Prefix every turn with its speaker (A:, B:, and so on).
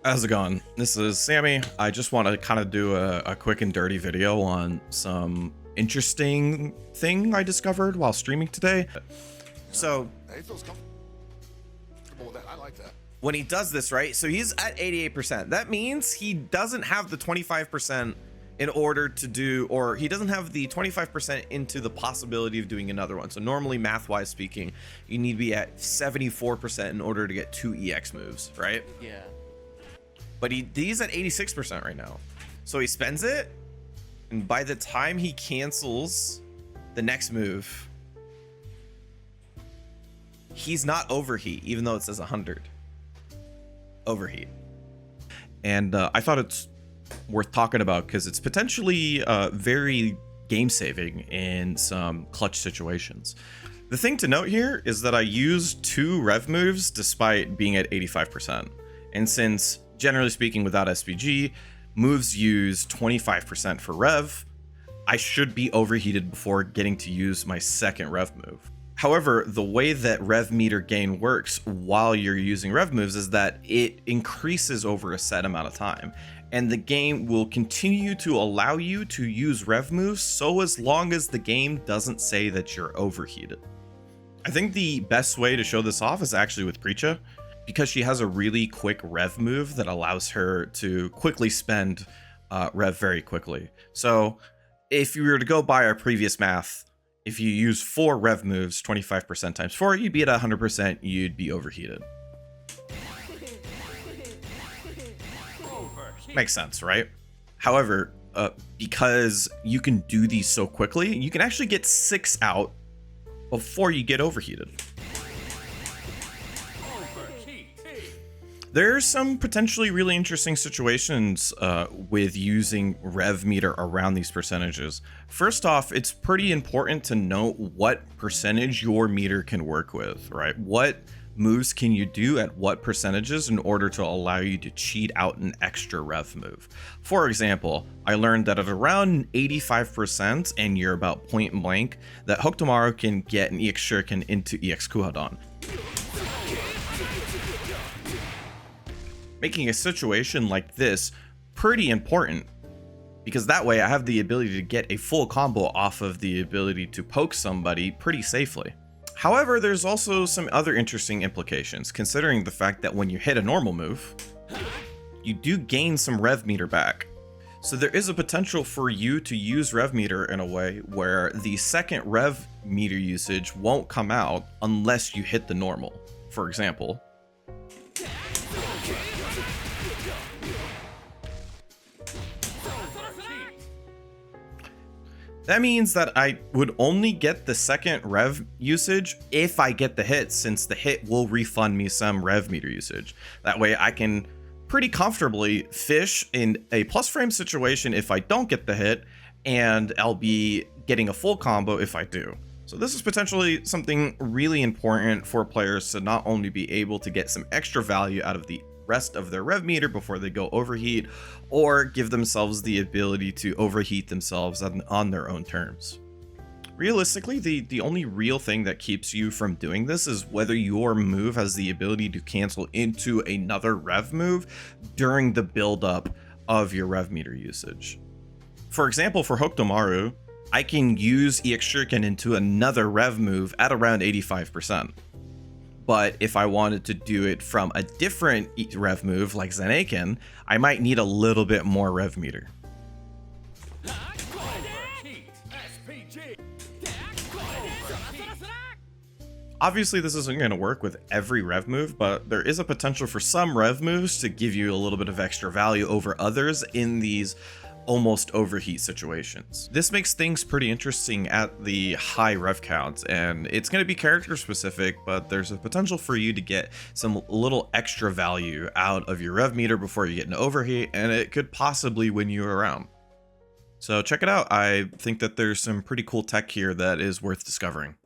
A: How's it going? This is Sammy. I just want to kind of do a quick and dirty video on some interesting thing I discovered while streaming today. So
B: He feels comfortable with that. I like that.
A: when he does this, right? So he's at 88%. That means he doesn't have the 25% in order to do, or he doesn't have the 25% into the possibility of doing another one. So normally, math-wise speaking, you need to be at 74% in order to get 2 EX moves, right?
C: Yeah.
A: But he's at 86% right now. So he spends it, and by the time he cancels the next move, he's not overheat, even though it says 100 overheat. And I thought it's worth talking about because it's potentially very game saving in some clutch situations. The thing to note here is that I used 2 rev moves despite being at 85%. And since generally speaking, without SPG, moves use 25% for rev, I should be overheated before getting to use my second rev move. However, the way that rev meter gain works while you're using rev moves is that it increases over a set amount of time, and the game will continue to allow you to use rev moves so as long as the game doesn't say that you're overheated. I think the best way to show this off is actually with Preacha, because she has a really quick rev move that allows her to quickly spend rev very quickly. So if you were to go by our previous math, if you use 4 rev moves, 25% times 4, you'd be at 100%, you'd be overheated. Makes sense, right? However, because you can do these so quickly, you can actually get 6 out before you get overheated. There's some potentially really interesting situations with using rev meter around these percentages. First off, it's pretty important to note what percentage your meter can work with, right? What moves can you do at what percentages in order to allow you to cheat out an extra rev move? For example, I learned that at around 85% and you're about point blank, that Hokutomaru can get an EX Shuriken into EX Kuhadon. Making a situation like this pretty important, because that way I have the ability to get a full combo off of the ability to poke somebody pretty safely. However, there's also some other interesting implications, considering the fact that when you hit a normal move, you do gain some rev meter back. So there is a potential for you to use rev meter in a way where the second rev meter usage won't come out unless you hit the normal. For example, that means that I would only get the second rev usage if I get the hit, since the hit will refund me some rev meter usage. That way I can pretty comfortably fish in a plus frame situation if I don't get the hit, and I'll be getting a full combo if I do. So this is potentially something really important for players to not only be able to get some extra value out of the rest of their rev meter before they go overheat, or give themselves the ability to overheat themselves on their own terms. Realistically, the only real thing that keeps you from doing this is whether your move has the ability to cancel into another rev move during the buildup of your rev meter usage. For example, for Hokutomaru, I can use EX Shuriken into another rev move at around 85%. But if I wanted to do it from a different rev move like Zenaken, I might need a little bit more rev meter. Obviously, this isn't going to work with every rev move, but there is a potential for some rev moves to give you a little bit of extra value over others in these almost overheat situations. This makes things pretty interesting at the high rev count, and it's going to be character specific, but there's a potential for you to get some little extra value out of your rev meter before you get into overheat, and it could possibly win you around. So check it out. I think that there's some pretty cool tech here that is worth discovering.